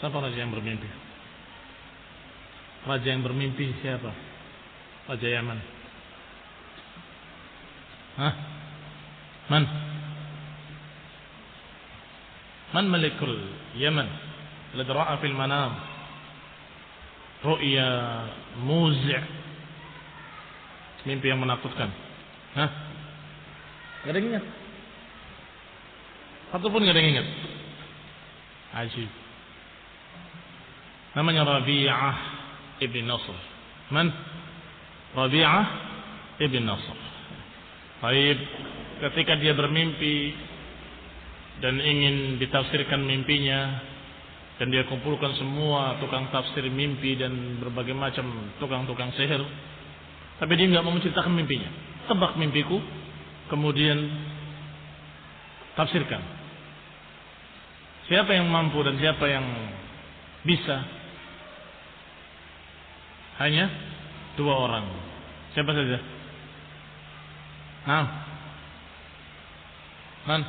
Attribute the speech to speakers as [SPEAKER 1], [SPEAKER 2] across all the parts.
[SPEAKER 1] Siapa raja yang bermimpi? Raja yang bermimpi siapa? Raja Yaman. Hah? Man malikul Yaman? Alladhi ra'a fil manam ru'ya muzi', mimpi yang menakutkan. Hah? Gak ada yang ingat? Satu pun gak ada yang ingat. Ajib. Namanya Rabi'ah ibn Nasr. Man? Rabi'ah ibn Nasr. Baik, ketika dia bermimpi dan ingin ditafsirkan mimpinya, dan dia kumpulkan semua tukang tafsir mimpi dan berbagai macam tukang-tukang sihir, tapi dia nggak mau menceritakan mimpinya. Tebak mimpiku, kemudian tafsirkan. Siapa yang mampu dan siapa yang bisa? Hanya 2 orang. Siapa saja? Man?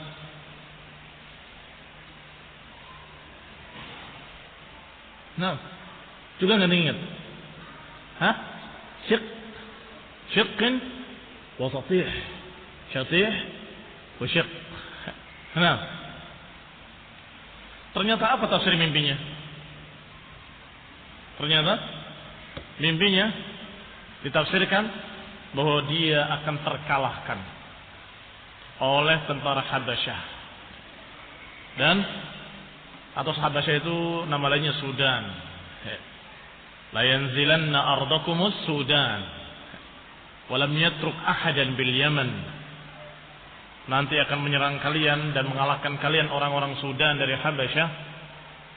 [SPEAKER 1] Juga nggak ingat? Hah? Syiqqin wa satih. Syatih wa syiq. Ternyata apa tafsir mimpinya? Ternyata mimpinya ditafsirkan bahwa dia akan terkalahkan oleh tentara Habasyah. Dan atas Habasyah itu nama lainnya Sudan. La yanzilanna ardakumus Sudan wa lam yatruk ahadan bil Yaman. Nanti akan menyerang kalian dan mengalahkan kalian orang-orang Sudan dari Habasyah,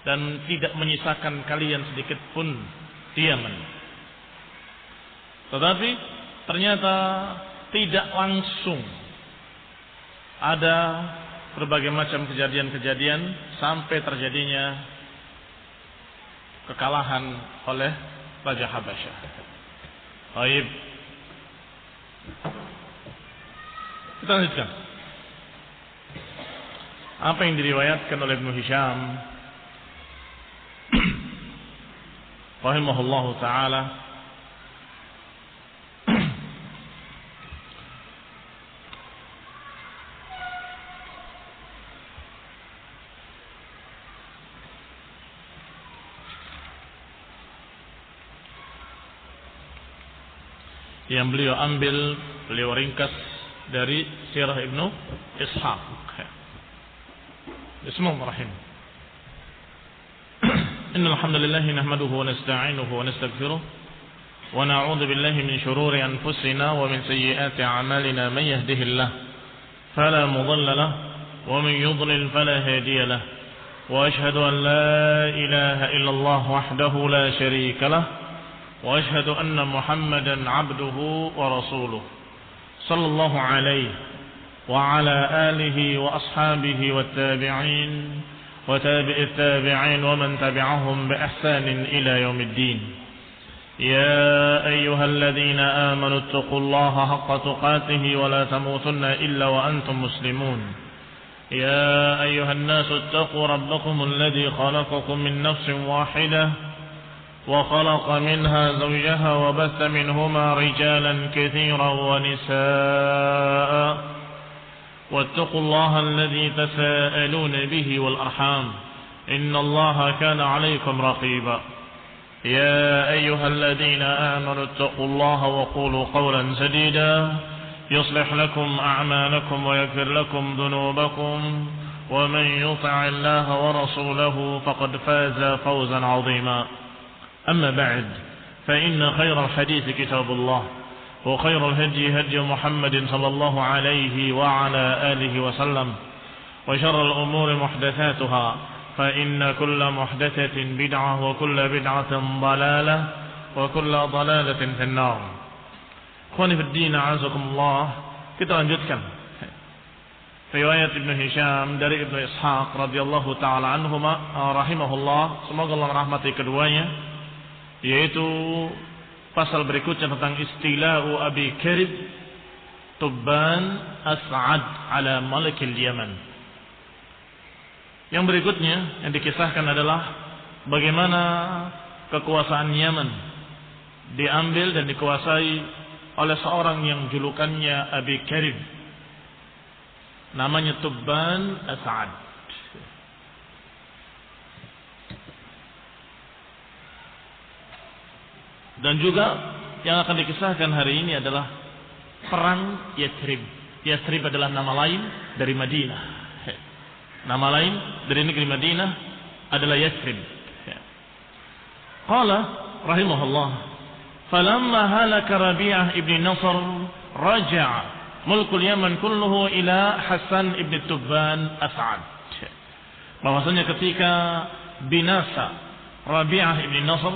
[SPEAKER 1] dan tidak menyisakan kalian sedikit pun di Yaman. Tetapi ternyata tidak langsung. Ada berbagai macam kejadian-kejadian sampai terjadinya kekalahan oleh Raja Habasyah. Baik. Kita lanjutkan. Apa yang diriwayatkan oleh Ibnu Hisham rahimahullahu taala yang beliau ringkas dari sirah Ibnu Ishaq. Bismillahirrahmanirrahim. Innal hamdalillah nahmaduhu wa nasta'inuhu wa nastaghfiruh wa na'udzu billahi min shururi anfusina wa min sayyiati a'malina man yahdihillah fala mudilla lahu wa man yudlil fala hadiya lahu wa ashhadu an la ilaha illallah wahdahu la sharika lahu وأشهد أن محمدا عبده ورسوله صلى الله عليه وعلى آله وأصحابه والتابعين وتابع التابعين ومن تبعهم بإحسان إلى يوم الدين. يا أيها الذين آمنوا اتقوا الله حق تقاته ولا تموتن إلا وأنتم مسلمون. يا أيها الناس اتقوا ربكم الذي خلقكم من نفس واحدة وخلق منها زوجها وبث منهما رجالا كثيرا ونساء واتقوا الله الذي تساءلون به والأرحام إن الله كان عليكم رقيبا. يا أيها الذين آمنوا اتقوا الله وقولوا قولا سديدا يصلح لكم أعمالكم ويغفر لكم ذنوبكم ومن يطع الله ورسوله فقد فاز فوزا عظيما. أما بعد فإن خير الحديث كتاب الله وخير الهدي هدي محمد صلى الله عليه وعلى آله وسلم وشر الأمور محدثاتها فإن كل محدثة بدعة وكل بدعة ضلالة وكل ضلالة في النار. Ikhwani fi din, a'azakum Allah. Kita lanjutkan riwayat Ibnu Hisham dari Ibnu Ishaq radhiyallahu taala anhuma rahimahullah, semoga Allah merahmati keduanya, yaitu pasal berikutnya tentang istila'u Abi Karib Tubban As'ad ala Malikil Yaman. Yang berikutnya yang dikisahkan adalah bagaimana kekuasaan Yaman diambil dan dikuasai oleh seorang yang julukannya Abi Karib, namanya Tubban As'ad. Dan juga yang akan dikisahkan hari ini adalah perang Yathrib. Yathrib adalah nama lain dari Madinah. Nama lain dari negeri Madinah adalah Yathrib. Qala rahimahullah, falamma halaka Rabi'ah ibn Nasr raja'a mulkul Yaman kulluhu ila Hasan ibn Tubban As'ad. Bahwasanya ketika binasa Rabi'ah ibn Nasr,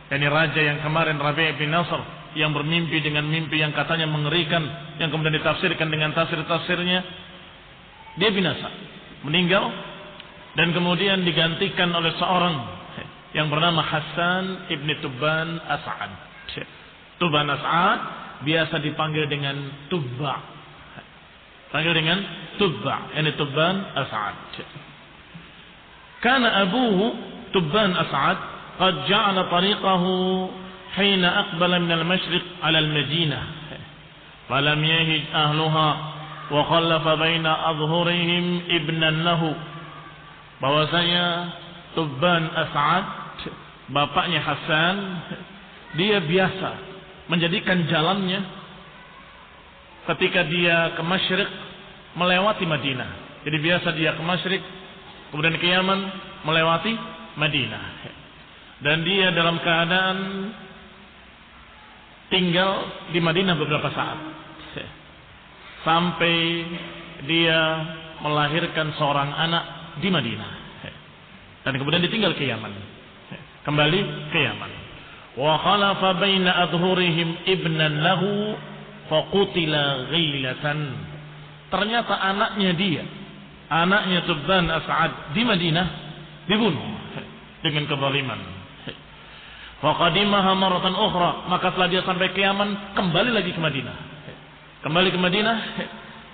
[SPEAKER 1] yakni raja yang kemarin Rabi'ah ibn Nasr yang bermimpi dengan mimpi yang katanya mengerikan, yang kemudian ditafsirkan dengan tafsir-tafsirnya, dia binasa, meninggal, dan kemudian digantikan oleh seorang yang bernama Hasan ibn Tubban As'ad. Tubban As'ad biasa dipanggil dengan Tubba. Panggil dengan Tubba, yani Tubban As'ad. Kana abuhu Tubban As'ad qad ja'ala tariqahu hina aqbala min al-mashriq 'ala al-Madinah. Falam yahij ahluha wa khallafa baina adhhurihim ibnan lahu. Bahwasanya Tubban As'ad, bapaknya Hasan, dia biasa menjadikan jalannya ketika dia ke Masyriq melewati Madinah. Jadi biasa dia ke Masyriq, kemudian ke Yaman melewati Madinah. Dan dia dalam keadaan tinggal di Madinah beberapa saat, sampai dia melahirkan seorang anak di Madinah. Dan kemudian ditinggal ke Yaman, kembali ke Yaman. Wa khalafa baina adhurihim ibnan lahu faqutila ghilatan. Ternyata anaknya Tubban As'ad di Madinah dibunuh dengan kezaliman. Faqadimaha maratan ukhra, maka setelah dia sampai ke Yaman kembali lagi ke Madinah. Kembali ke Madinah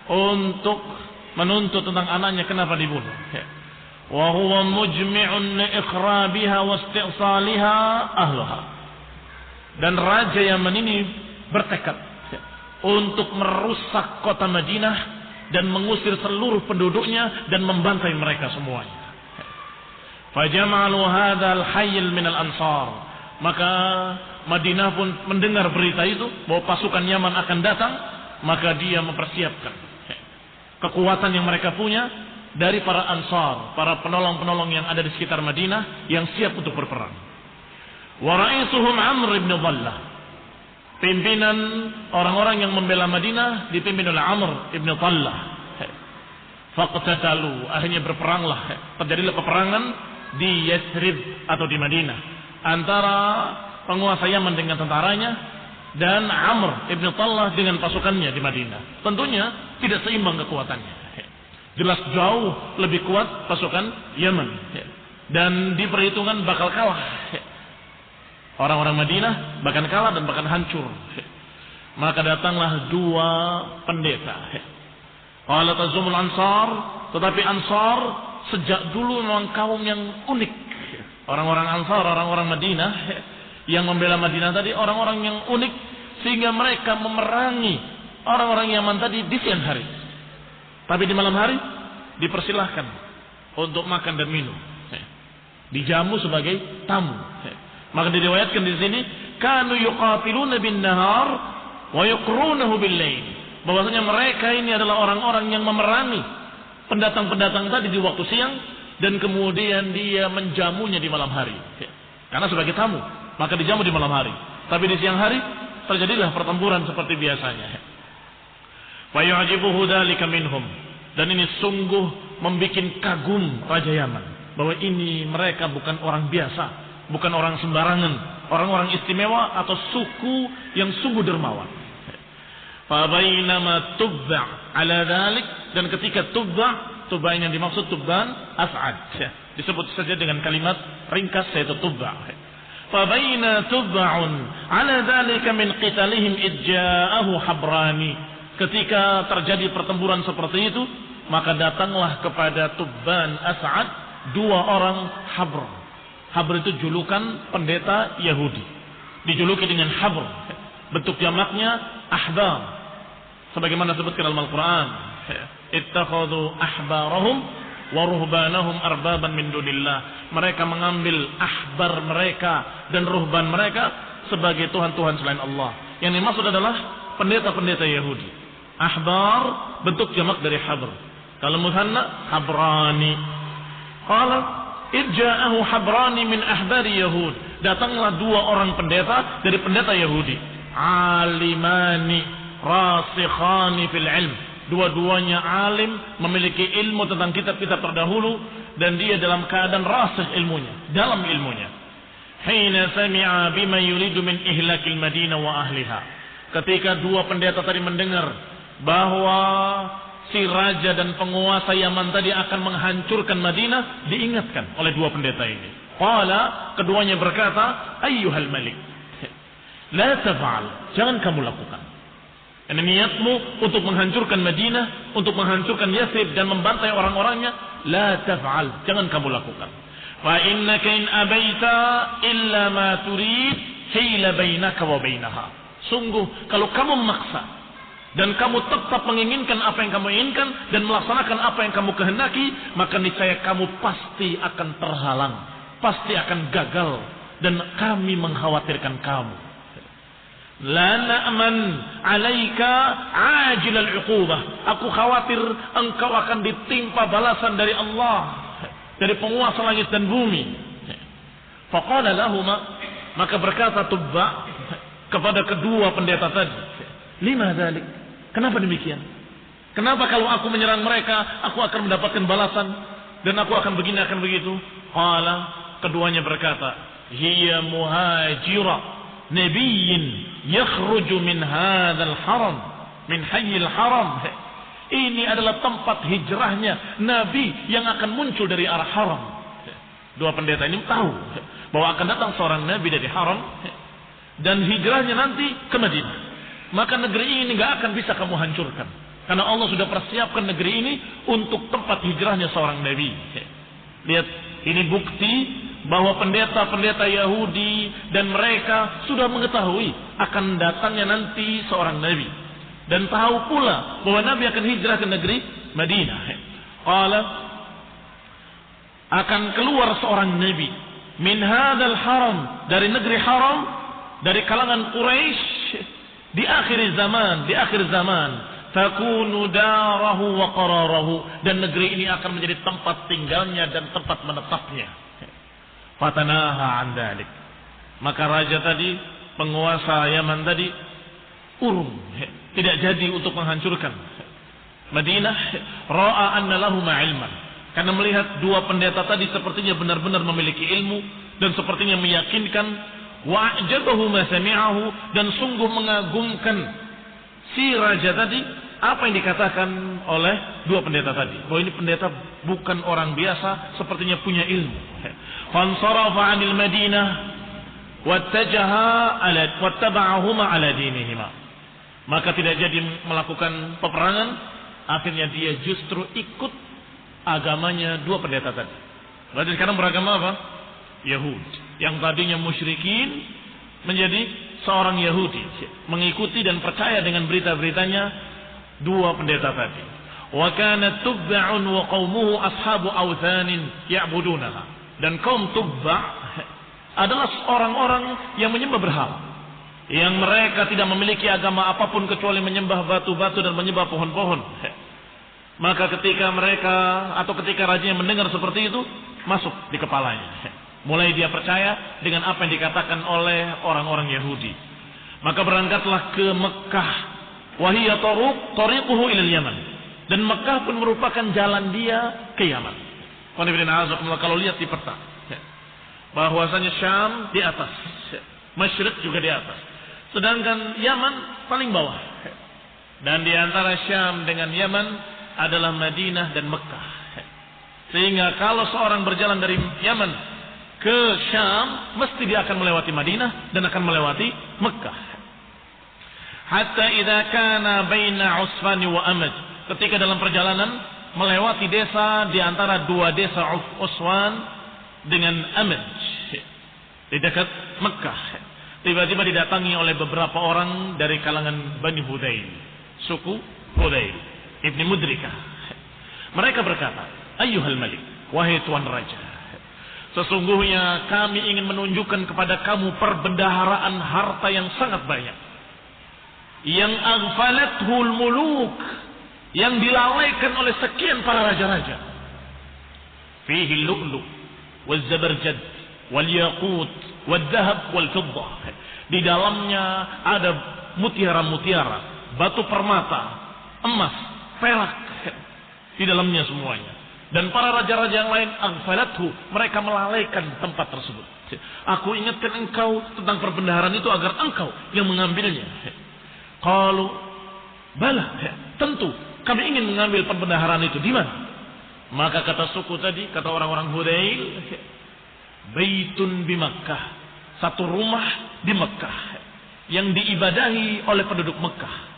[SPEAKER 1] untuk menuntut tentang anaknya kenapa dibunuh. Wa huwa mujmi'un li ikhrabiha wa isti'saliha ahliha. Dan raja Yaman ini bertekad untuk merusak kota Madinah dan mengusir seluruh penduduknya dan membantai mereka semuanya. Fajama'alu hadzal hayy min al-ansar. Maka Madinah pun mendengar berita itu bahwa pasukan Yaman akan datang, maka dia mempersiapkan kekuatan yang mereka punya dari para Ansar, para penolong-penolong yang ada di sekitar Madinah yang siap untuk berperang. Wa ra'isuhum Amr ibn Dhallah. Pimpinan orang-orang yang membela Madinah dipimpin oleh Amr ibn Dhallah. Faqtatalu, akhirnya berperanglah. Terjadilah peperangan di Yathrib atau di Madinah antara penguasa Yaman dengan tentaranya dan Amr ibn Dhallah dengan pasukannya di Madinah. Tentunya tidak seimbang kekuatannya. Jelas jauh lebih kuat pasukan Yaman, dan diperhitungkan bakal kalah. Orang-orang Madinah bahkan kalah dan bahkan hancur. Maka datanglah dua pendeta. Qala tazumul Ansar, tetapi Ansar sejak dulu memang kaum yang unik. Orang-orang Ansar, orang-orang Madinah yang membela Madinah tadi, orang-orang yang unik sehingga mereka memerangi orang-orang Yaman tadi di siang hari. Tapi di malam hari dipersilahkan untuk makan dan minum, dijamu sebagai tamu. Maka diriwayatkan di sini, kanu yuqatiluna bin nahar wa yuqrunahu bil lail. Bahwasanya mereka ini adalah orang-orang yang memerangi pendatang-pendatang tadi di waktu siang dan kemudian dia menjamunya di malam hari. Karena sebagai tamu, maka dijamu di malam hari. Tapi di siang hari terjadilah pertempuran seperti biasanya. Wa yu'jibuhu dzalika minhum, dan ini sungguh membuat kagum Raja Yaman bahwa ini mereka bukan orang biasa, bukan orang sembarangan, orang-orang istimewa atau suku yang sungguh dermawan. Fa bainama Tubba ala dzalik, dan ketika Tubba yang dimaksud Tubban As'ad, disebut saja dengan kalimat ringkas yaitu Tubba. Fa baina Tubba'un ala dzalika min qitalihim idja'ahu Habrani. Ketika terjadi pertempuran seperti itu, maka datanglah kepada Tubban As'ad dua orang Habr. Habr itu julukan pendeta Yahudi. Dijuluki dengan habr. Bentuk jamaknya ahbar. Sebagaimana disebutkan dalam Al-Quran. Ittakhadhu ahbarahum wa ruhbanahum arbaban min dunillah. Mereka mengambil ahbar mereka dan ruhban mereka sebagai Tuhan-Tuhan selain Allah. Yang dimaksud adalah pendeta-pendeta Yahudi. Ahbar bentuk jamak dari habr. Kalau musanna habrani. Qala irja'ahu habrani min ahbari Yahud. Datanglah dua orang pendeta dari pendeta Yahudi. Alimani rasikhani fil ilm. Dua-duanya alim, memiliki ilmu tentang kitab-kitab terdahulu, dan dia dalam keadaan rasikh ilmunya, dalam ilmunya. Hina sami'a bima yuridu min ihlakil Madinah wa ahliha. Ketika dua pendeta tadi mendengar bahwa si raja dan penguasa Yaman tadi akan menghancurkan Madinah, diingatkan oleh dua pendeta ini. Qala, keduanya berkata, ayyuhal malik, la taf'al, jangan kamu lakukan. Ini niatmu untuk menghancurkan Madinah, untuk menghancurkan Yathrib dan membantai orang-orangnya, la taf'al, jangan kamu lakukan. Fa innaka in abaita illa ma turid hila bainaka wa bainaha. Sungguh kalau kamu memaksa dan kamu tetap menginginkan apa yang kamu inginkan dan melaksanakan apa yang kamu kehendaki, maka niscaya kamu pasti akan terhalang, pasti akan gagal, dan kami mengkhawatirkan kamu. La na'man 'alaika 'ajilal 'uqubah. Aku khawatir engkau akan ditimpa balasan dari Allah, dari penguasa langit dan bumi. Faqala lahuma, maka berkata Tubba kepada kedua pendeta tadi, lima dzalik? Kenapa demikian? Kenapa kalau aku menyerang mereka, aku akan mendapatkan balasan dan aku akan begini, akan begitu? Qala, keduanya berkata, hiya muhajira nabiyyin yakhruju min hadzal haram, min hayyil haram. Ini adalah tempat hijrahnya nabi yang akan muncul dari arah haram. Dua pendeta ini tahu bahwa akan datang seorang nabi dari haram dan hijrahnya nanti ke Madinah. Maka negeri ini enggak akan bisa kamu hancurkan, karena Allah sudah persiapkan negeri ini untuk tempat hijrahnya seorang nabi. Lihat, ini bukti bahwa pendeta-pendeta Yahudi dan mereka sudah mengetahui akan datangnya nanti seorang nabi dan tahu pula bahwa nabi akan hijrah ke negeri Madinah. Qala, akan keluar seorang nabi min hadzal haram, dari negeri haram, dari kalangan Quraisy, di akhir zaman takunu darahu wa qararahu, dan negeri ini akan menjadi tempat tinggalnya dan tempat menetapnya. Fatanaha an dzalik, maka raja tadi, penguasa Yaman tadi urung, tidak jadi untuk menghancurkan Madinah. Ra'a anna lahum ilman, karena melihat dua pendeta tadi sepertinya benar-benar memiliki ilmu dan sepertinya meyakinkan. Wa ajabahu ma sami'ahu, dan sungguh mengagumkan si raja tadi apa yang dikatakan oleh dua pendeta tadi, bahwa ini pendeta bukan orang biasa, sepertinya punya ilmu. Fansarafa 'anil Madinah wattajaha ala wattaba'ahuma ala dinihima. Maka tidak jadi melakukan peperangan, akhirnya dia justru ikut agamanya dua pendeta tadi. Berarti sekarang beragama apa? Yahudi. Yang tadinya musyrikin menjadi seorang Yahudi, mengikuti dan percaya dengan berita-beritanya dua pendeta tadi. Wa kana Tubba'un wa qaumuhu ashabu awthanin ya'budunaha. Dan kaum Tubba' adalah orang-orang yang menyembah berhala, yang mereka tidak memiliki agama apapun kecuali menyembah batu-batu dan menyembah pohon-pohon. Maka ketika mereka atau ketika rajanya mendengar seperti itu, masuk di kepalanya. Mulai dia percaya dengan apa yang dikatakan oleh orang-orang Yahudi. Maka berangkatlah ke Mekah. Wahiyya tariquhu ila Yaman. Dan Mekah pun merupakan jalan dia ke Yaman. Kalau lihat di peta, bahwasanya Syam di atas, Masyriq juga di atas, sedangkan Yaman paling bawah. Dan di antara Syam dengan Yaman adalah Madinah dan Mekah. Sehingga kalau seorang berjalan dari Yaman ke Syam, mesti dia akan melewati Madinah dan akan melewati Mekah. Hatta idza kana baina Usfan wa Amaj, ketika dalam perjalanan melewati desa di antara dua desa Uswan dengan Amaj. di dekat Mekah. Tiba-tiba didatangi oleh beberapa orang dari kalangan Bani Hudayl, suku Hudayl Ibni Mudrikah. Mereka berkata, ayyuhal malik, wahai tuan raja, sesungguhnya kami ingin menunjukkan kepada kamu perbendaharaan harta yang sangat banyak, yang aghfalathul muluk, yang dilalaikan oleh sekian para raja-raja. Fihi lu'lu' wal zabarjad wal yaqut wal dhahab wal fiddah. Di dalamnya ada mutiara-mutiara, batu permata, emas, perak, di dalamnya semuanya. Dan para raja-raja yang lain aghfalathu, mereka melalaikan tempat tersebut. Aku ingatkan engkau tentang perbendaharaan itu agar engkau yang mengambilnya. Qalu bala, tentu kami ingin mengambil perbendaharaan itu. Di mana? Maka kata suku tadi, kata orang-orang Hudayl, baitun di Makkah, satu rumah di Mekah yang diibadahi oleh penduduk Mekah.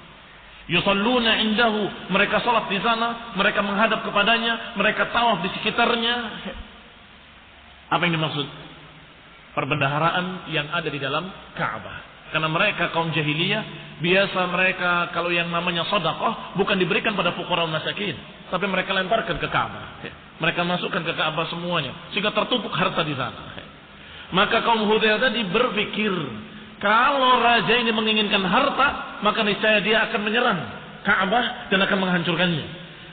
[SPEAKER 1] Yusalluna indahu, mereka salat di sana, mereka menghadap kepadanya, mereka tawaf di sekitarnya. Apa yang dimaksud? Perbendaharaan yang ada di dalam Ka'bah. Karena mereka kaum jahiliyah, biasa mereka kalau yang namanya sedekah bukan diberikan pada fuqara masakin, tapi mereka lemparkan ke Ka'bah. Mereka masukkan ke Ka'bah semuanya, sehingga tertumpuk harta di sana. Maka kaum Hudayl tadi berpikir, kalau raja ini menginginkan harta, maka niscaya dia akan menyerang Ka'bah dan akan menghancurkannya.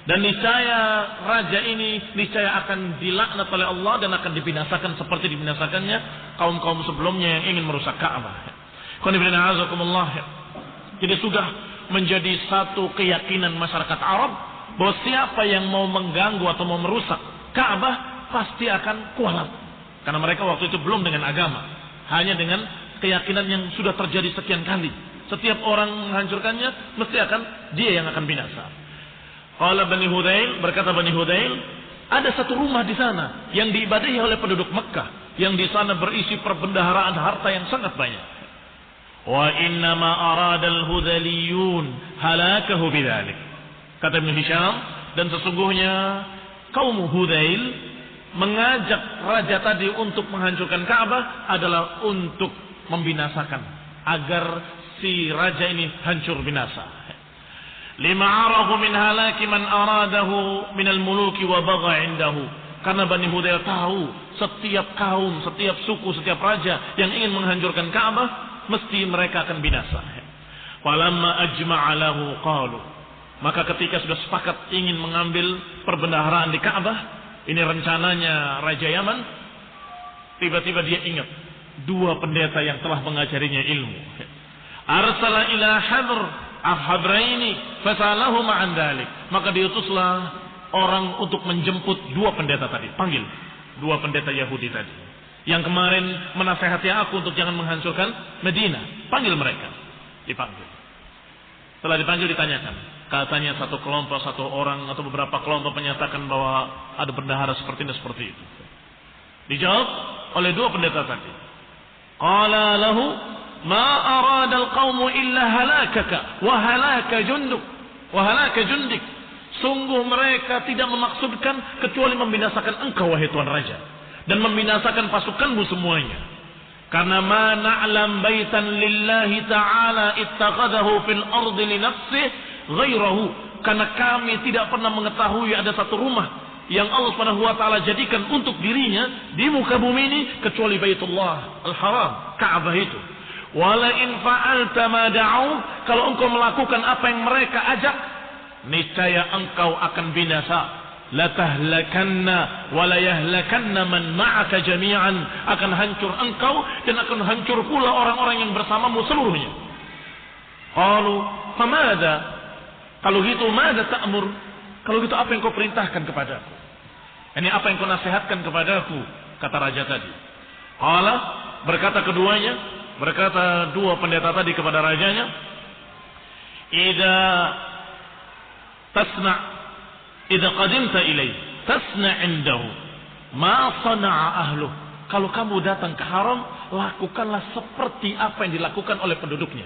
[SPEAKER 1] Dan niscaya raja ini niscaya akan dilaknat oleh Allah dan akan dibinasakan seperti dibinasakannya kaum-kaum sebelumnya yang ingin merusak Ka'bah. Jadi sudah menjadi satu keyakinan masyarakat Arab bahwa siapa yang mau mengganggu atau mau merusak Ka'bah pasti akan kualat. Karena mereka waktu itu belum dengan agama, hanya dengan keyakinan yang sudah terjadi sekian kali. Setiap orang menghancurkannya mesti akan dia yang akan binasa. Qala Bani Hudayl, berkata Bani Hudayl, ada satu rumah di sana yang diibadahi oleh penduduk Mekah, yang di sana berisi perbendaharaan harta yang sangat banyak. Wa innama arada al-Hudhaliyun halakahu bidzalik. Kata Ibn Hisham, dan sesungguhnya kaum Hudayl mengajak raja tadi untuk menghancurkan Ka'bah adalah untuk membinasakan, agar si raja ini hancur binasa. Lima arahu min halaki man aradahu min al-muluki wa bagha indahu. Karena Bani Hudayl tahu setiap kaum, setiap suku, setiap raja yang ingin menghancurkan Ka'bah mesti mereka akan binasa. Falamma ajma'a lahu qalu, maka ketika sudah sepakat ingin mengambil perbendaharaan di Ka'bah, ini rencananya Raja Yaman, tiba-tiba dia ingat dua pendeta yang telah mengajarinya ilmu. Arsala ila Hadraini fasalahu ma'an dalik, maka diutuslah orang untuk menjemput dua pendeta tadi. Panggil dua pendeta Yahudi tadi yang kemarin menasehati aku untuk jangan menghancurkan Madinah. Panggil mereka. Dipanggil. Setelah dipanggil ditanyakan. Katanya satu kelompok, satu orang atau beberapa kelompok menyatakan bahwa ada bendahara seperti ini, seperti itu. Dijawab oleh dua pendeta tadi. Qala lahu ma arada al-qawmu illa halakaka wa halaka junduk wa halaka jundik. Sungguh mereka tidak memaksudkan kecuali membinasakan engkau wahai tuan raja, dan membinasakan pasukanmu semuanya. Karena ma na'lam baitan lillahi ta'ala ittakhadahu fil ardi li nafsihi ghairahu. Karena kami tidak pernah mengetahui ada satu rumah yang Allah Subhanahu wa taala jadikan untuk dirinya di muka bumi ini kecuali Baitullah Al-Haram, Ka'bah itu. Wala in fa'alta ma da'u, kalau engkau melakukan apa yang mereka ajak, niscaya engkau akan binasa. La tahlakanna wa la yahlakanna man ma'aka jami'an, akan hancur engkau dan akan hancur pula orang-orang yang bersamamu seluruhnya. Qalu famada, kalau gitu mada ta'mur, kalau gitu apa yang kau perintahkan kepadaku? Ini apa yang kau nasihatkan kepadaku? Kata raja tadi. Qala, berkata keduanya, berkata dua pendeta tadi kepada rajanya, idza qadimta ilaih tasna' indahu ma sana'a ahluh. Kalau kamu datang ke haram, lakukanlah seperti apa yang dilakukan oleh penduduknya.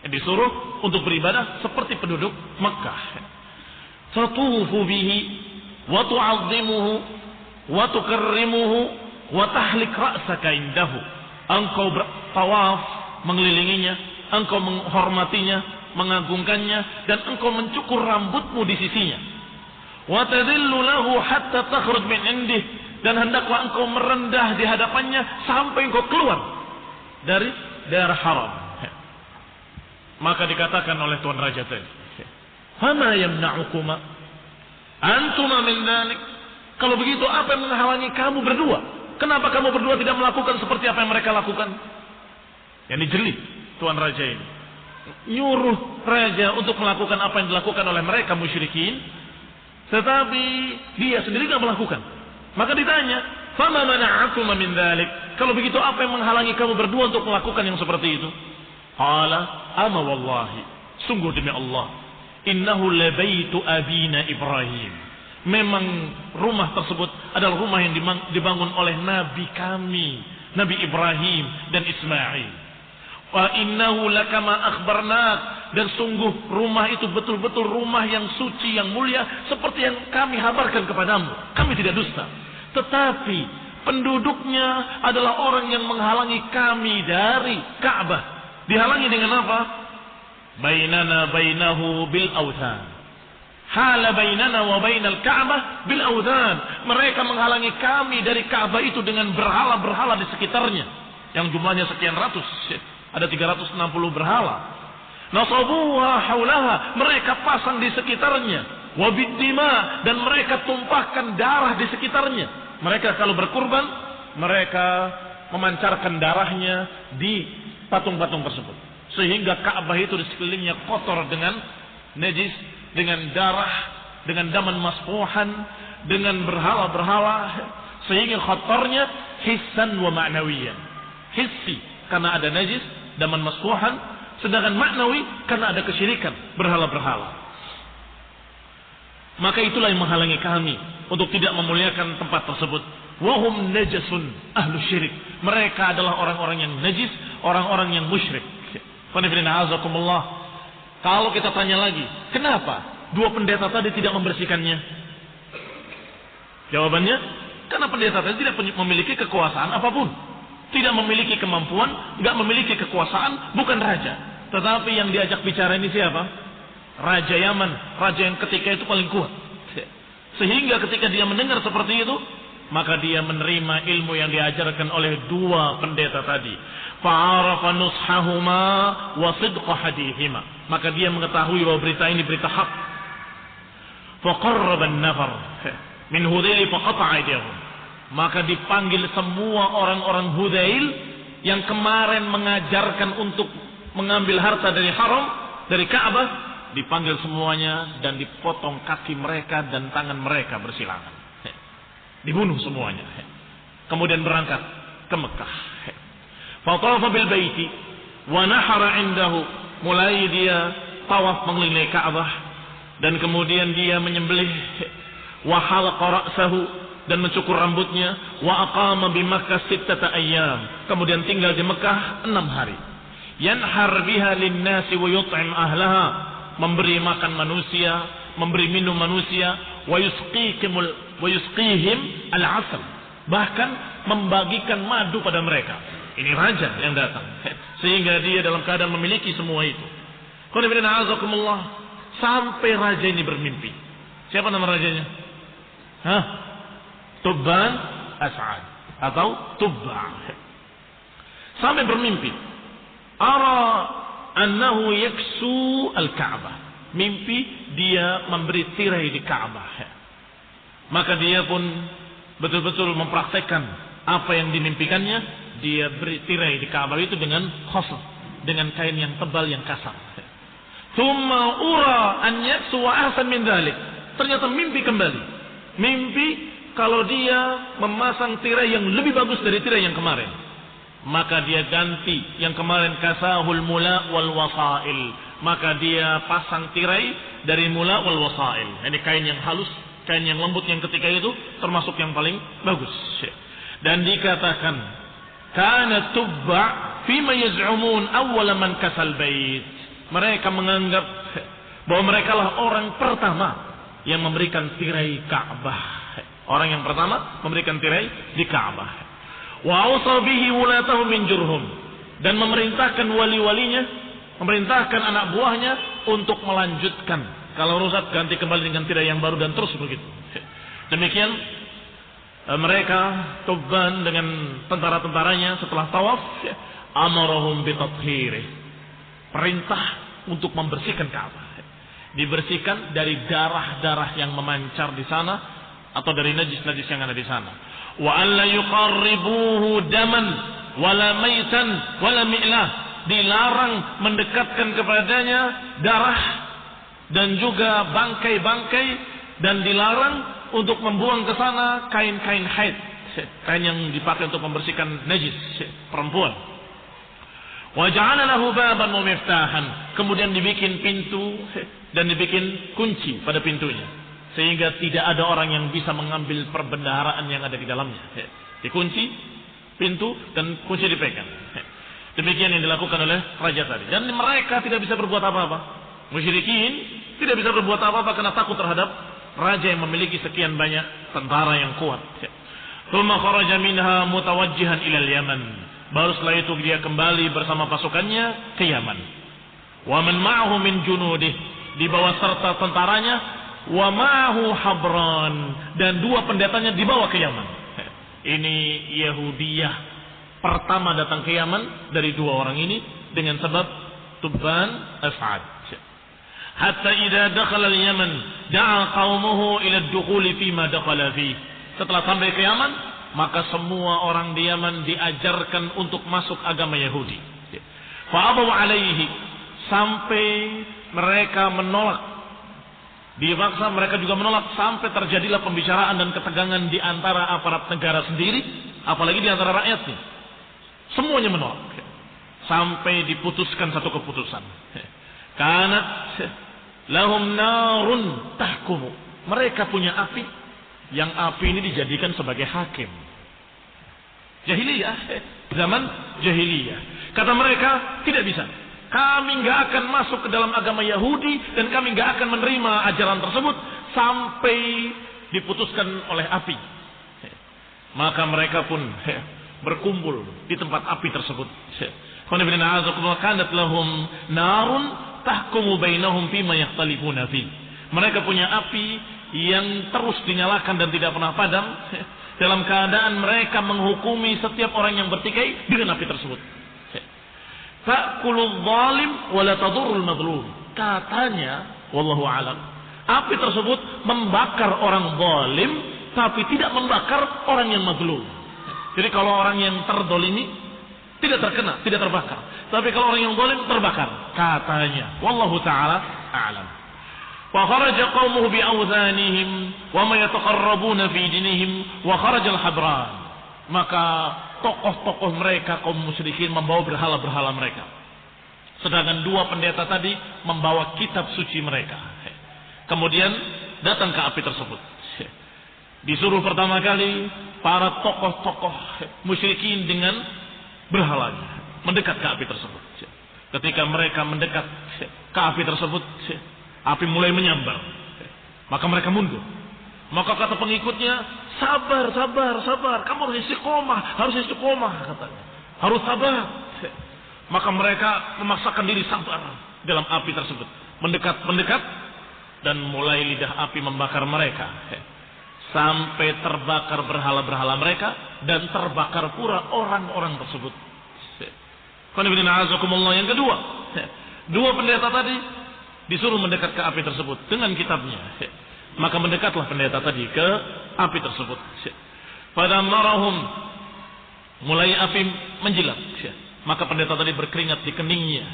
[SPEAKER 1] Yang disuruh untuk beribadah seperti penduduk Makkah. Tatufu bihi wa tu'azzimuhu wa tukarrimuhu wa tahlik ra'saka indahu. Engkau bertawaf mengelilinginya, engkau menghormatinya, mengagungkannya, dan engkau mencukur rambutmu di sisinya. Wa tadillu lahu hatta takhruj min indih, dan hendaklah engkau merendah di hadapannya sampai engkau keluar dari daerah haram. Maka dikatakan oleh Tuan Raja tadi, "Fama yamna'ukuma antuma min dzalik?" Kalau begitu apa yang menghalangi kamu berdua? Kenapa kamu berdua tidak melakukan seperti apa yang mereka lakukan? Yang dijeli Tuan Raja ini nyuruh raja untuk melakukan apa yang dilakukan oleh mereka musyrikin, tetapi dia sendiri tidak melakukan. Maka ditanya, "Fama mana'akuma min dzalik?" Kalau begitu apa yang menghalangi kamu berdua untuk melakukan yang seperti itu? Qala, "Ama wallahi, sungguh demi Allah, innahu labaitu abina Ibrahim." Memang rumah tersebut adalah rumah yang dibangun oleh nabi kami, Nabi Ibrahim dan Ismail. Wa innahu lakama akhbarnak, dan sungguh rumah itu betul-betul rumah yang suci, yang mulia, seperti yang kami kabarkan kepadamu. Kami tidak dusta. Tetapi penduduknya adalah orang yang menghalangi kami dari Ka'bah. Dihalangi dengan apa? Bainana bainahu bil authan. Hala bainana wa bainal Ka'bah bil authan. Mereka menghalangi kami dari Ka'bah itu dengan berhala-berhala di sekitarnya, yang jumlahnya sekian ratus. Ada 360 berhala. Nasabuha haulaha, mereka pasang di sekitarnya. Wabiddima, dan mereka tumpahkan darah di sekitarnya. Mereka kalau berkurban, mereka memancarkan darahnya di patung-patung tersebut, sehingga Ka'bah itu di sekelilingnya kotor dengan najis, dengan darah, dengan daman masfuhan, dengan berhala-berhala, sehingga kotornya hissan wa ma'nawiyan. Hissi karena ada najis, daman masfuhan, sedangkan maknawi karena ada kesyirikan, berhala-berhala. Maka itulah yang menghalangi kami untuk tidak memuliakan tempat tersebut. Wahum najasun ahlu syirik. Mereka adalah orang-orang yang najis, orang-orang yang musyrik. Kalau kita tanya lagi, kenapa dua pendeta tadi tidak membersihkannya? Jawabannya, karena pendeta tadi tidak memiliki kekuasaan apapun, tidak memiliki kemampuan, tidak memiliki kekuasaan, bukan raja. Tetapi yang diajak bicara ini siapa? Raja Yaman, raja yang ketika itu paling kuat. Sehingga ketika dia mendengar seperti itu, maka dia menerima ilmu yang diajarkan oleh dua pendeta tadi. Fa'arafa nushahuma wa sidqa hadithima. Maka dia mengetahui bahwa berita ini berita hak. Faqarraba an-nafar min Hudayl faqata'a aydihim. Maka dipanggil semua orang-orang Hudayl yang kemarin mengajarkan untuk mengambil harta dari haram, dari Ka'bah, dipanggil semuanya dan dipotong kaki mereka dan tangan mereka bersilangan. Dibunuh semuanya. Kemudian berangkat ke Mekah. Fatafa bil baiti wa nahara indahu. Mulai dia tawaf mengelilingi Ka'bah, dan kemudian dia menyembelih, wa halaqa ra'sahu, dan mencukur rambutnya, wa aqama bi Makkah 6 ayyam. Kemudian tinggal di Mekah 6 hari. Yanhar biha lin-nasi wa yut'im ahlaha. Memberi makan manusia, memberi minum manusia, wa yusqihim al-asal, bahkan membagikan madu pada mereka. Ini raja yang datang, sehingga dia dalam keadaan memiliki semua itu. Sampai raja ini bermimpi. Siapa nama rajanya? Tubban As'ad atau Tubba. Sampai bermimpi, ara annahu yaksu al-Ka'bah. Mimpi dia memberi tirai di Ka'bah. Maka dia pun betul-betul mempraktekkan apa yang dimimpikannya. Dia beri tirai di Ka'bah itu dengan khasab, dengan kain yang tebal yang kasar. Tsumma ura an yaksu wa ahsan min dzalik. Ternyata mimpi kembali. Mimpi kalau dia memasang tirai yang lebih bagus dari tirai yang kemarin. Maka dia ganti yang kemarin kasahul mula wal wasail. Maka dia pasang tirai dari mula wal wasail. Ini kain yang halus, kain yang lembut yang ketika itu termasuk yang paling bagus. Dan dikatakan kana Tubba fima yaz'umun awwala man kasal bait. Mereka menganggap bahwa mereka lah orang pertama yang memberikan tirai Ka'bah. Orang yang pertama memberikan tirai di Ka'bah. Wa awsa bihi wulatahu min Jurhum, dan memerintahkan wali-walinya, memerintahkan anak buahnya untuk melanjutkan. Kalau rusak ganti kembali dengan tirai yang baru dan terus begitu. Demikian mereka Tubban dengan tentara-tentaranya setelah tawaf, amarahum bitathhirih, perintah untuk membersihkan Ka'bah. Dibersihkan dari darah-darah yang memancar di sana atau dari najis-najis yang ada di sana. Wa alla yuqarribuhu daman wala maitan wala mi'lah, dilarang mendekatkan kepadanya darah dan juga bangkai-bangkai, dan dilarang untuk membuang ke sana kain-kain haid, kain yang dipakai untuk membersihkan najis perempuan. Wa ja'ala lahu baban wa miftahan, kemudian dibikin pintu dan dibikin kunci pada pintunya, sehingga tidak ada orang yang bisa mengambil perbendaharaan yang ada di dalamnya. Dikunci pintu dan kunci dipegang. Demikian yang dilakukan oleh raja tadi, dan mereka tidak bisa berbuat apa-apa. Musyrikin tidak bisa berbuat apa-apa karena takut terhadap raja yang memiliki sekian banyak tentara yang kuat. Tsumma kharaja minha mutawajjihan ila al-Yaman, baru setelah itu dia kembali bersama pasukannya ke Yaman. Wa man ma'ahu min junudih, dibawa serta tentaranya. Wa ma'ahu Habran, dan dua pendetanya dibawa ke Yaman. Ini Yahudiyah pertama datang ke Yaman dari dua orang ini dengan sebab Tubban As'ad. Hatta idza dakhala al-Yaman da'a qaumuhu ila ad-dukhul fi ma dakhala fi. Setelah sampai ke Yaman, maka semua orang di Yaman diajarkan untuk masuk agama Yahudi. Fa abaw alaihi, sampai mereka menolak. Dipaksa, mereka juga menolak, sampai terjadilah pembicaraan dan ketegangan di antara aparat negara sendiri, apalagi di antara rakyatnya. Semuanya menolak. Sampai diputuskan satu keputusan. Kanat lahum narun tahkumu. Mereka punya api, yang api ini dijadikan sebagai hakim. Jahiliyah, zaman jahiliyah. Kata mereka, tidak bisa. Kami nggak akan masuk ke dalam agama Yahudi, dan kami nggak akan menerima ajaran tersebut sampai diputuskan oleh api. Maka mereka pun berkumpul di tempat api tersebut. Kanat lahum narun tahkumu bainahum fima yakhtalifuna fi. Mereka punya api yang terus dinyalakan dan tidak pernah padam, dalam keadaan mereka menghukumi setiap orang yang bertikai dengan api tersebut. Ta'kulul zalim wa la tadurrul madlum. Katanya, wallahu alam, api tersebut membakar orang zalim tapi tidak membakar orang yang mazlum. Jadi kalau orang yang terdolimi tidak terkena, tidak terbakar. Tapi kalau orang yang zalim terbakar, katanya. Wallahu taala a'lam. Wa kharaja qaumuhu bi awthanihim wa ma yataqarrabuna fi dinihim wa kharaja al-Habran. Maka tokoh-tokoh mereka kaum musyrikin membawa berhala-berhala mereka. Sedangkan dua pendeta tadi membawa kitab suci mereka. Kemudian datang ke api tersebut. Disuruh pertama kali para tokoh-tokoh musyrikin dengan berhalanya mendekat ke api tersebut. Ketika mereka mendekat ke api tersebut, api mulai menyambar. Maka mereka mundur. Maka kata pengikutnya, sabar, kamu harus istiqomah, katanya. Harus sabar. Maka mereka memaksakan diri sabar dalam api tersebut. Mendekat, dan mulai lidah api membakar mereka. Sampai terbakar berhala-berhala mereka, dan terbakar pula orang-orang tersebut. Yang kedua, dua pendeta tadi disuruh mendekat ke api tersebut dengan kitabnya. Maka mendekatlah pendeta tadi ke api tersebut. Pada marahum, mulai api menjilat. Maka pendeta tadi berkeringat di keningnya,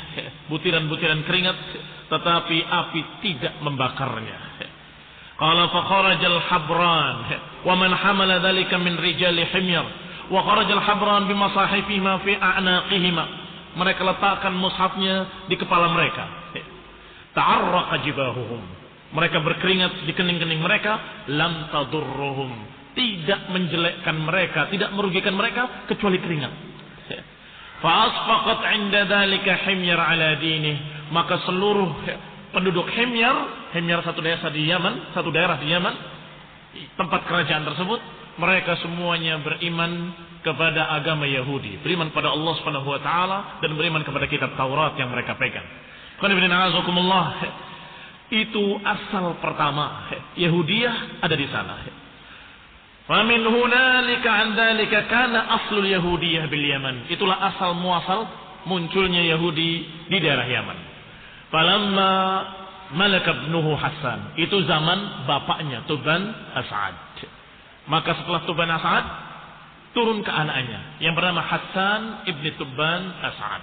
[SPEAKER 1] butiran-butiran keringat, tetapi api tidak membakarnya. Qala fa kharajal Habran wa man hamala dhalika min rijali himyar wa kharajal Habran bimasahifihima fi a'naqihima. Mereka letakkan mushafnya di kepala mereka. Ta'arraqa jibahuhum. Mereka berkeringat di kening-kening mereka, lam tadurruhum, tidak menjelekkan mereka, tidak merugikan mereka kecuali keringat. Fa asfaqat 'inda dhalika himyar 'ala dinih. Maka seluruh penduduk Himyar satu daerah di Yaman, tempat kerajaan tersebut, mereka semuanya beriman kepada agama Yahudi, beriman kepada Allah Subhanahu wa taala dan beriman kepada kitab Taurat yang mereka pegang. Itu asal pertama. Yahudiyah ada di sana. Wa min hunalika an dzalika kana aslul yahudiyah bil Yaman. Itulah asal muasal munculnya Yahudi di daerah Yaman. Falamma malaka ibnuhu Hasan, itu zaman bapaknya Tuban As'ad. Maka setelah Tuban As'ad turun ke anaknya yang bernama Hasan ibni Tuban As'ad.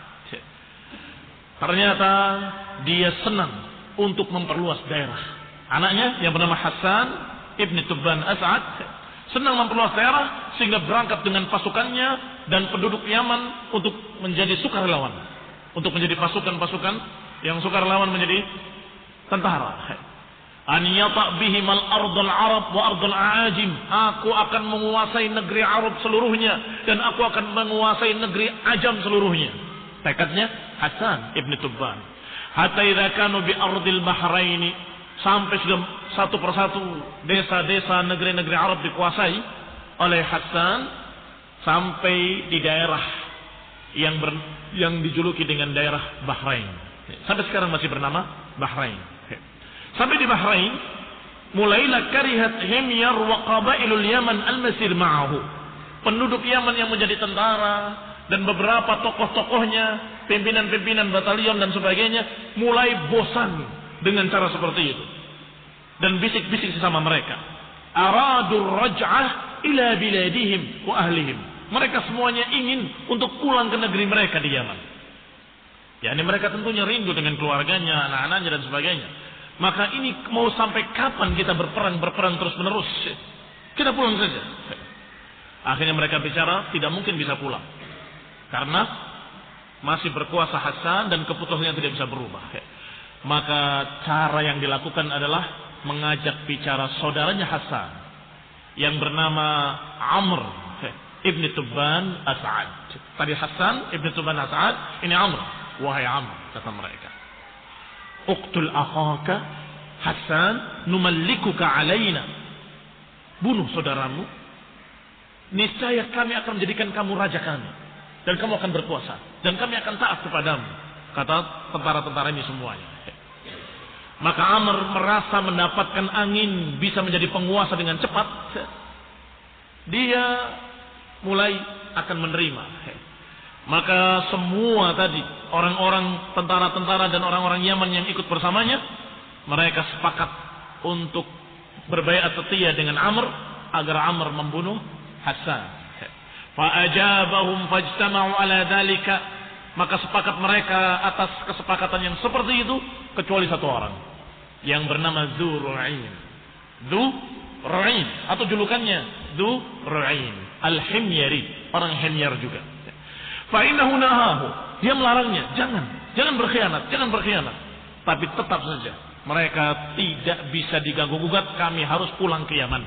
[SPEAKER 1] Ternyata dia senang untuk memperluas daerah. Anaknya yang bernama Hasan ibni Tuban As'ad senang memperluas daerah sehingga berangkat dengan pasukannya dan penduduk Yaman untuk menjadi sukarelawan, untuk menjadi pasukan-pasukan yang sukarelawan menjadi tentara. An yata' bihim al-ardul Arab wa ardul Aajim. Aku akan menguasai negeri Arab seluruhnya dan aku akan menguasai negeri Ajam seluruhnya. Tekadnya Hasan ibn Tubban. Hatta idza kanu bi ardil Bahrain, sampai sudah satu persatu desa-desa negeri-negeri Arab dikuasai oleh Hasan sampai di daerah yang dijuluki dengan daerah Bahrain. Sampai sekarang masih bernama Bahrain. Sampai di Bahrain, mulailah karihat himyar wa qabailul Yaman al-masir ma'ahu. Penduduk Yaman yang menjadi tentara dan beberapa tokoh-tokohnya, pimpinan-pimpinan batalion dan sebagainya, mulai bosan dengan cara seperti itu. Dan bisik-bisik sesama mereka. Aradur raj'ah ila biladihim wa ahlihim. Mereka semuanya ingin untuk pulang ke negeri mereka di Yaman. Ya, ini mereka tentunya rindu dengan keluarganya, anak-anaknya dan sebagainya. Maka ini mau sampai kapan kita berperang terus menerus? Kita pulang saja. Akhirnya mereka bicara tidak mungkin bisa pulang karena masih berkuasa Hasan dan keputusannya tidak bisa berubah. Maka cara yang dilakukan adalah mengajak bicara saudaranya Hasan yang bernama Amr ibni Tubban As'ad. Tadi Hasan ibni Tubban As'ad, ini Amr. Wahai Amr, kata mereka, uqtul akhaka Hasan numallikuka alaina. Bunuh saudaramu, niscaya kami akan menjadikan kamu raja kami dan kamu akan berkuasa dan kami akan taat kepadamu, kata tentara-tentara ini semuanya. Maka Amr merasa mendapatkan angin, bisa menjadi penguasa dengan cepat. Dia mulai akan menerima. Maka semua tadi orang-orang tentara-tentara dan orang-orang Yaman yang ikut bersamanya, mereka sepakat untuk berbaiat setia dengan Amr agar Amr membunuh Hasan. Fa'ajabahum fajtama'u ala dzalika. Maka sepakat mereka atas kesepakatan yang seperti itu kecuali satu orang yang bernama Dzur'ain. Dzur'ain atau julukannya Dzur'ain al-Himyari, orang Himyar juga. Fa'innahu nahahu, dia melarangnya, jangan berkhianat. Tapi tetap saja mereka tidak bisa diganggu gugat, kami harus pulang ke Yaman.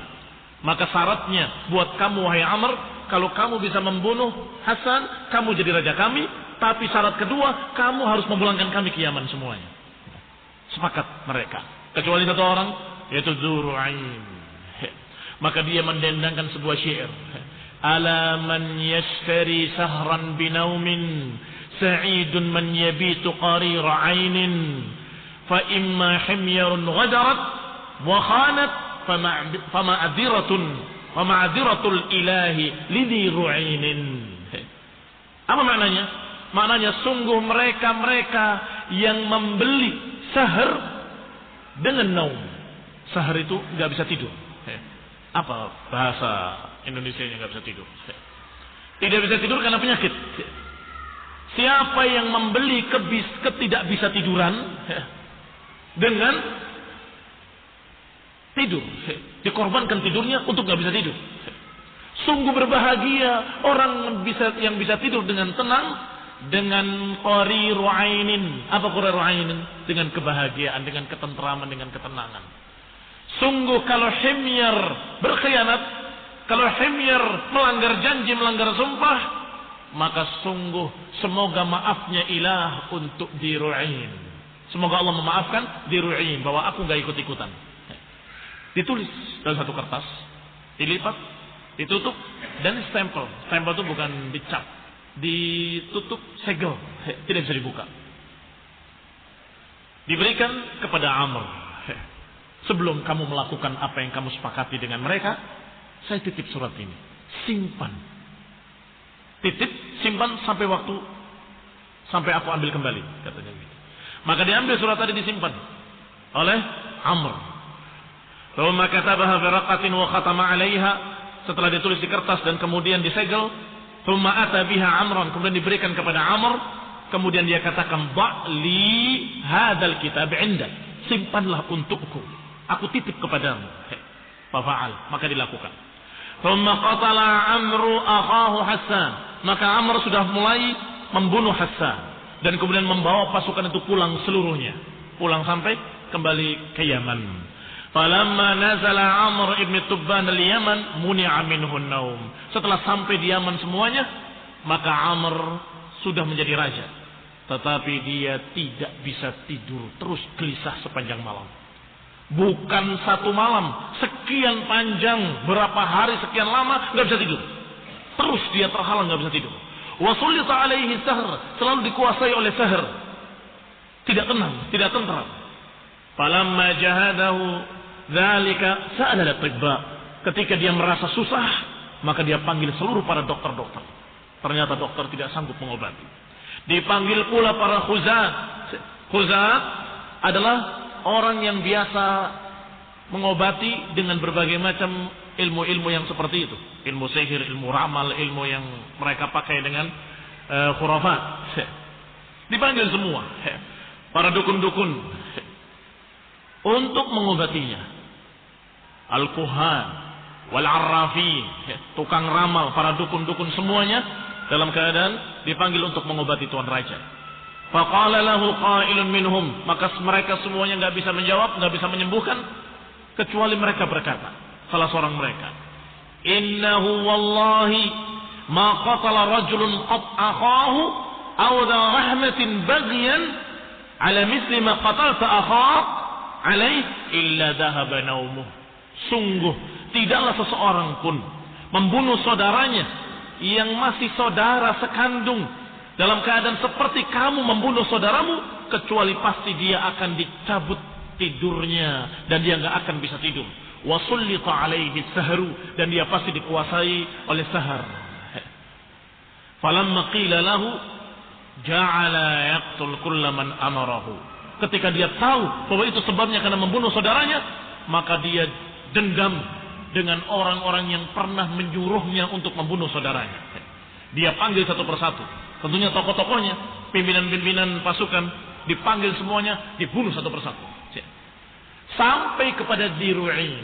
[SPEAKER 1] Maka syaratnya buat kamu wahai Amr, kalau kamu bisa membunuh Hasan, kamu jadi raja kami. Tapi syarat kedua, kamu harus memulangkan kami ke Yaman semuanya. Sepakat mereka, kecuali satu orang, yaitu Dzur'ain. Maka dia mendendangkan sebuah syair. Ala man yashtari sahran binaumin sa'idun man yabitu qarira ainin fa imma himyarun ghadarat wa khanat fama'adiratul ilahi lidhi ru'ainin. Apa maknanya? Maknanya sungguh mereka yang membeli sahar dengan naum. Sahar itu nggak bisa tidur. Apa bahasa Indonesianya nggak bisa tidur? Tidak bisa tidur karena penyakit. Siapa yang membeli ketidak bisa tiduran dengan tidur, dikorbankan tidurnya untuk nggak bisa tidur. Sungguh berbahagia orang yang bisa tidur dengan tenang, dengan qariru ainin. Apa qariru ainin? Dengan kebahagiaan, dengan ketentraman, dengan ketenangan. Sungguh kalau himyar berkhianat, kalau himyar melanggar janji, melanggar sumpah, maka sungguh semoga maafnya ilah untuk Dzur'ain. Semoga Allah memaafkan Dzur'ain bahwa aku gak ikut-ikutan. Ditulis dalam satu kertas, dilipat, Ditutup dan stempel. Stempel itu bukan dicap, ditutup segel, tidak bisa dibuka. Diberikan kepada Amr. Sebelum kamu melakukan apa yang kamu sepakati dengan mereka, saya titip surat ini. Simpan. Titip, simpan sampai aku ambil kembali, katanya gitu. Maka diambil surat tadi, disimpan oleh Amr. Thumma katabaha fi raqatin wa khatama 'alaiha. Setelah ditulis di kertas dan kemudian disegel, thumma ata biha Amran, kemudian diberikan kepada Amr, kemudian dia katakan, "Ba'li hadzal kitab 'indak." Simpanlah untukku. Aku titip kepadamu. Fa'al, maka dilakukan. Thumma qatala Amru akhahu Hassan. Maka Amr sudah mulai membunuh Hassan dan kemudian membawa pasukan itu pulang seluruhnya. Pulang sampai kembali ke Yaman. Falamma nazala Amr ibn Tubban al-Yaman muni'a minhu an-naum. Setelah sampai di Yaman semuanya, maka Amr sudah menjadi raja. Tetapi dia tidak bisa tidur, terus gelisah sepanjang malam. Bukan satu malam, sekian panjang, berapa hari, sekian lama, nggak bisa tidur. Terus dia terhalang, nggak bisa tidur. Wasulita alaihi sahr, selalu dikuasai oleh sahr. Tidak tenang, tidak tentram. Falamma jahadahu dzalika sa'ala al-tibba. Ketika dia merasa susah, maka dia panggil seluruh para dokter-dokter. Ternyata dokter tidak sanggup mengobati. Dipanggil pula para khuzat. Khuzat adalah orang yang biasa mengobati dengan berbagai macam ilmu-ilmu yang seperti itu. Ilmu sihir, ilmu ramal, ilmu yang mereka pakai dengan khurafat. Dipanggil semua para dukun-dukun untuk mengobatinya. Al-kuhan wal-arrafin, tukang ramal, para dukun-dukun semuanya dalam keadaan dipanggil untuk mengobati tuan raja. Faqala lahu qailun minhum, maka mereka semuanya enggak bisa menjawab, enggak bisa menyembuhkan kecuali mereka berkata, salah seorang mereka, innahu wallahi ma qatala rajulun qad akhahu aw dha rahmatin baghyan ala misli ma qatalta akhak alaih illa dhahaba naumuh. Sungguh tidaklah seseorang pun membunuh saudaranya yang masih saudara sekandung dalam keadaan seperti kamu membunuh saudaramu, kecuali pasti dia akan dicabut tidurnya dan dia enggak akan bisa tidur. Wasullita alaihi sahru, dan dia pasti dikuasai oleh sahar. Falamma qila lahu ja'ala yaqtul kulla man amarahu. Ketika dia tahu bahwa itu sebabnya karena membunuh saudaranya, maka dia dendam dengan orang-orang yang pernah menyuruhnya untuk membunuh saudaranya. Dia panggil satu persatu. Tentunya tokoh-tokohnya, pimpinan-pimpinan pasukan, dipanggil semuanya, dibunuh satu persatu. Sampai kepada Diru'in.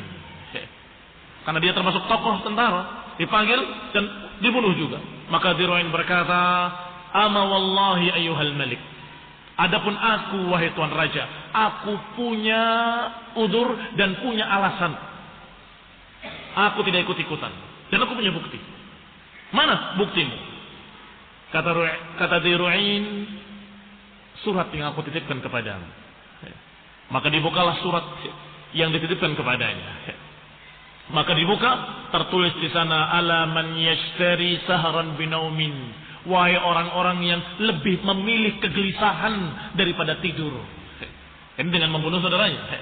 [SPEAKER 1] Karena dia termasuk tokoh tentara, dipanggil dan dibunuh juga. Maka Diru'in berkata, ama wallahi ayyuhal malik. Adapun aku, wahai tuan raja, aku punya udur dan punya alasan. Aku tidak ikut-ikutan. Dan aku punya bukti. Mana buktimu? Kata Diru'in, surat yang aku titipkan kepadamu. Maka dibukalah surat yang dititipkan kepadanya. Maka dibuka, tertulis di sana, ala man yashtari sahran binaumin. Wahai orang-orang yang lebih memilih kegelisahan daripada tidur. Ini dengan membunuh saudaranya.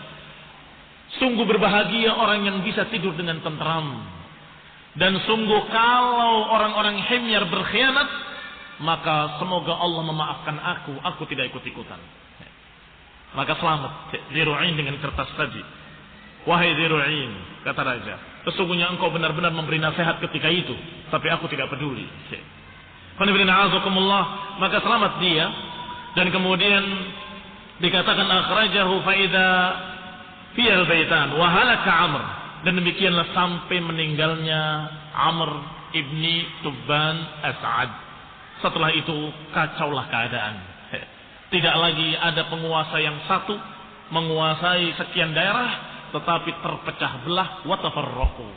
[SPEAKER 1] Sungguh berbahagia orang yang bisa tidur dengan tentram. Dan sungguh kalau orang-orang himyar berkhianat, maka semoga Allah memaafkan aku tidak ikut-ikutan. Maka selamat Diru'in dengan kertas tadi. Wahai Diru'in, kata raja, sesungguhnya engkau benar-benar memberi nasihat ketika itu, tapi aku tidak peduli. Maka selamat dia, dan kemudian dikatakan akhrajahu faida fiyal baitan wa halaka Amr, dan demikianlah sampai meninggalnya Amr ibni Tubban As'ad. Setelah itu kacaulah keadaan. Tidak lagi ada penguasa yang satu menguasai sekian daerah, tetapi terpecah belah wa tafarraqu.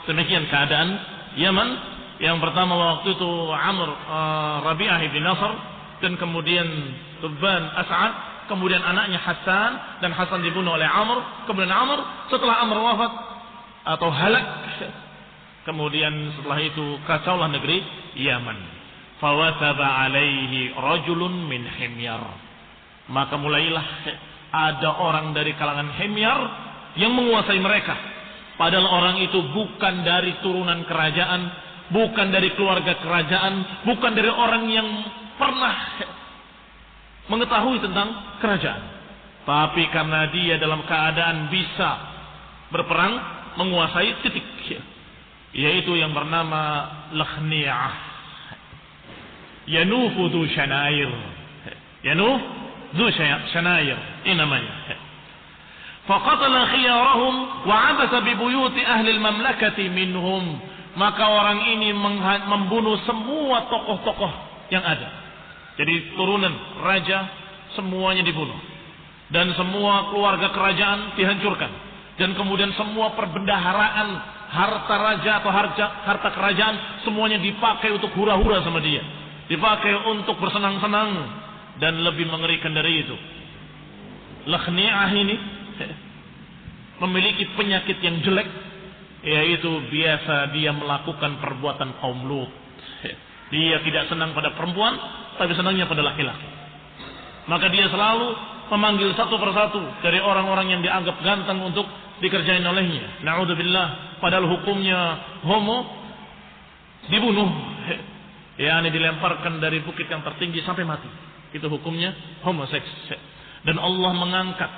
[SPEAKER 1] Demikian keadaan Yaman. Yang pertama waktu itu Amr Rabi'ah ibn Nasr, dan kemudian Tubban As'ad, kemudian anaknya Hassan, dan Hassan dibunuh oleh Amr. Kemudian Amr, setelah Amr wafat, atau halak. Kemudian setelah itu kacaulah negeri Yaman. Fawataba alaihi rajulun min Himyar. Maka mulailah ada orang dari kalangan Himyar yang menguasai mereka. Padahal orang itu bukan dari turunan kerajaan, bukan dari keluarga kerajaan, bukan dari orang yang pernah mengetahui tentang kerajaan. Tapi karena dia dalam keadaan bisa berperang, menguasai titik, yaitu yang bernama Lakhni'ah. Yanufu dhu Shanair. Yanuf dhu Shanair. Ini namanya. Faqatala khiyarahum wa 'abasa bi buyuti ahli al-mamlakati minhum. Maka orang ini membunuh semua tokoh-tokoh yang ada. Jadi turunan raja semuanya dibunuh. Dan semua keluarga kerajaan dihancurkan. Dan kemudian semua perbendaharaan, harta raja atau harta kerajaan semuanya dipakai untuk hura-hura sama dia. Dipakai untuk bersenang-senang. Dan lebih mengerikan dari itu, Lakhni'ah ini memiliki penyakit yang jelek, yaitu biasa dia melakukan perbuatan kaum Lut. Dia tidak senang pada perempuan, tapi senangnya pada laki-laki. Maka dia selalu memanggil satu persatu dari orang-orang yang dianggap ganteng untuk dikerjain olehnya. Na'udzubillah, padahal hukumnya homo dibunuh, yakni dilemparkan dari bukit yang tertinggi sampai mati. Itu hukumnya homoseks. Dan Allah mengangkat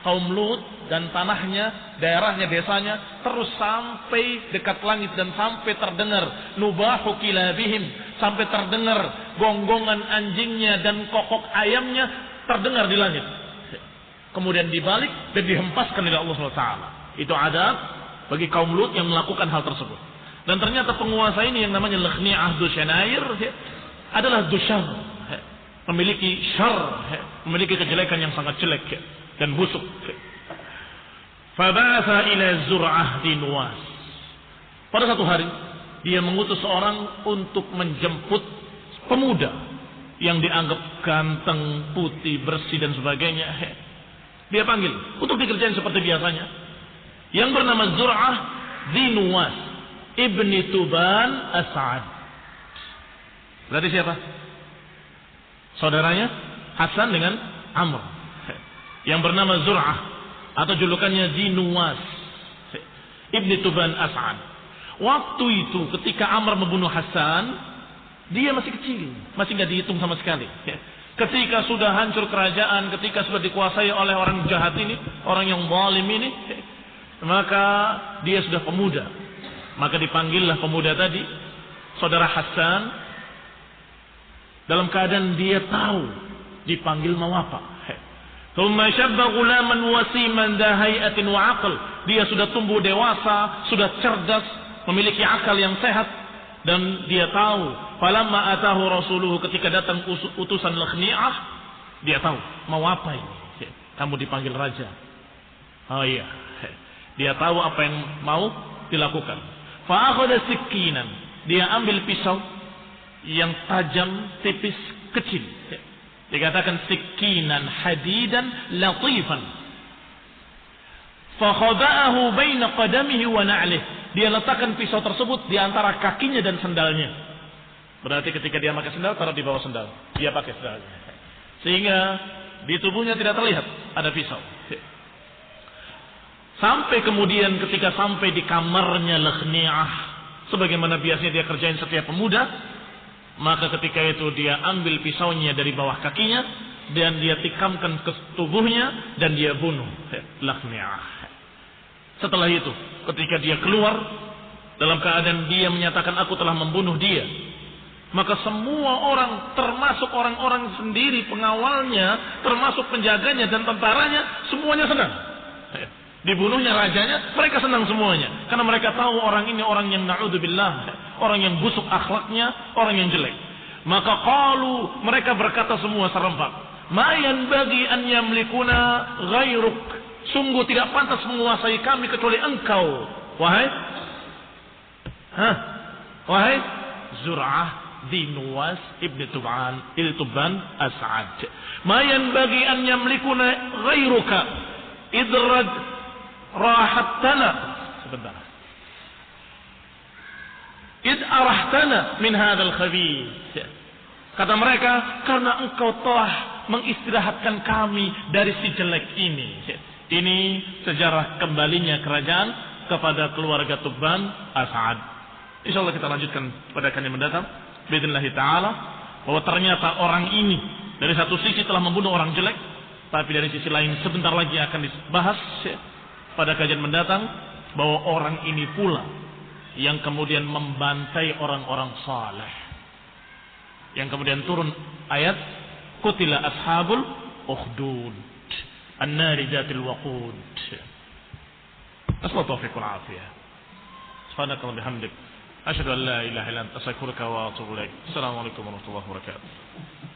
[SPEAKER 1] kaum Lut dan tanahnya, daerahnya, desanya terus sampai dekat langit dan sampai terdengar nubahu kilabihim, sampai terdengar gonggongan anjingnya dan kokok ayamnya terdengar di langit. Kemudian dibalik dan dihempaskan oleh Allah SWT. Itu adab bagi kaum Lut yang melakukan hal tersebut. Dan ternyata penguasa ini yang namanya Lakhni'ah dhu Shanair adalah dusyar, memiliki syar, memiliki kejelekan yang sangat jelek dan busuk. Faba'atha ila Zur'ah bin Nuwas. Pada satu hari dia mengutus seorang untuk menjemput pemuda yang dianggap ganteng, putih, bersih dan sebagainya. Dia panggil untuk dikerjain seperti biasanya. Yang bernama Zur'ah bin Nuwas ibni Tuban As'ad. Berarti siapa? Saudaranya Hasan dengan Amr, yang bernama Zur'ah atau julukannya Zinuwas ibni Tuban As'ad. Waktu itu ketika Amr membunuh Hasan, dia masih kecil, masih nggak dihitung sama sekali. Ketika sudah hancur kerajaan, ketika sudah dikuasai oleh orang jahat ini, orang yang zalim ini, maka dia sudah pemuda. Maka dipanggillah pemuda tadi, saudara Hasan, dalam keadaan dia tahu dipanggil mau apa. Thumma shabba ghulaman wasiman dha hayatin wa aql. Dia sudah tumbuh dewasa, sudah cerdas, memiliki akal yang sehat, dan dia tahu falamma atahu rasuluhu, ketika datang utusan Lakhni'ah, dia tahu mau apa ini. Kamu dipanggil raja. Oh iya. Dia tahu apa yang mau dilakukan. Fa akhadha sikinan. Dia ambil pisau yang tajam, tipis, kecil. Dikatakan sikinan hadidan latifan. Fa khada'ahu baina qadamihi wa na'lihi. Dia letakkan pisau tersebut di antara kakinya dan sendalnya. Berarti ketika dia pakai sendal, taruh di bawah sendal. Dia pakai sendalnya. Sehingga di tubuhnya tidak terlihat ada pisau. Sampai kemudian ketika sampai di kamarnya Lakhni'ah, sebagaimana biasanya dia kerjain setiap pemuda, maka ketika itu dia ambil pisaunya dari bawah kakinya dan dia tikamkan ke tubuhnya dan dia bunuh Lakhni'ah. Setelah itu, ketika dia keluar dalam keadaan dia menyatakan aku telah membunuh dia, maka semua orang, termasuk orang-orang sendiri pengawalnya, termasuk penjaganya dan tentaranya, semuanya senang. Dibunuhnya rajanya, mereka senang semuanya, karena mereka tahu orang ini orang yang na'udzubillah, orang yang busuk akhlaknya, orang yang jelek. Maka qalu, mereka berkata semua serempak, ma yanbaghi an yamlikuna ghairuk. Sungguh tidak pantas menguasai kami kecuali engkau, wahai Zur'ah bin Nuwas ibn Tuban As'ad. Ma yanbaghi an yamlikuna ghairuka idrad rahattana. sebentar. Id arahtana min hadzal khabith. Kata mereka, karena engkau telah mengistirahatkan kami dari si jelek ini. Ini sejarah kembalinya kerajaan kepada keluarga Tubban As'ad. Insyaallah kita lanjutkan pada kali mendatang. Bismillah taala, bahwa ternyata orang ini dari satu sisi telah membunuh orang jelek, tapi dari sisi lain sebentar lagi akan dibahas pada kajian mendatang bahwa orang ini pula yang kemudian membantai orang-orang saleh. Yang kemudian turun ayat qutila ashabul ukhdud an-nari dzatil waqud. Asma taufiq wal afiyah. Subhanaka wa bihamdik asyhadu an la ilaha illa anta astaghfiruka wa atubu ilaik. Assalamualaikum warahmatullahi wabarakatuh.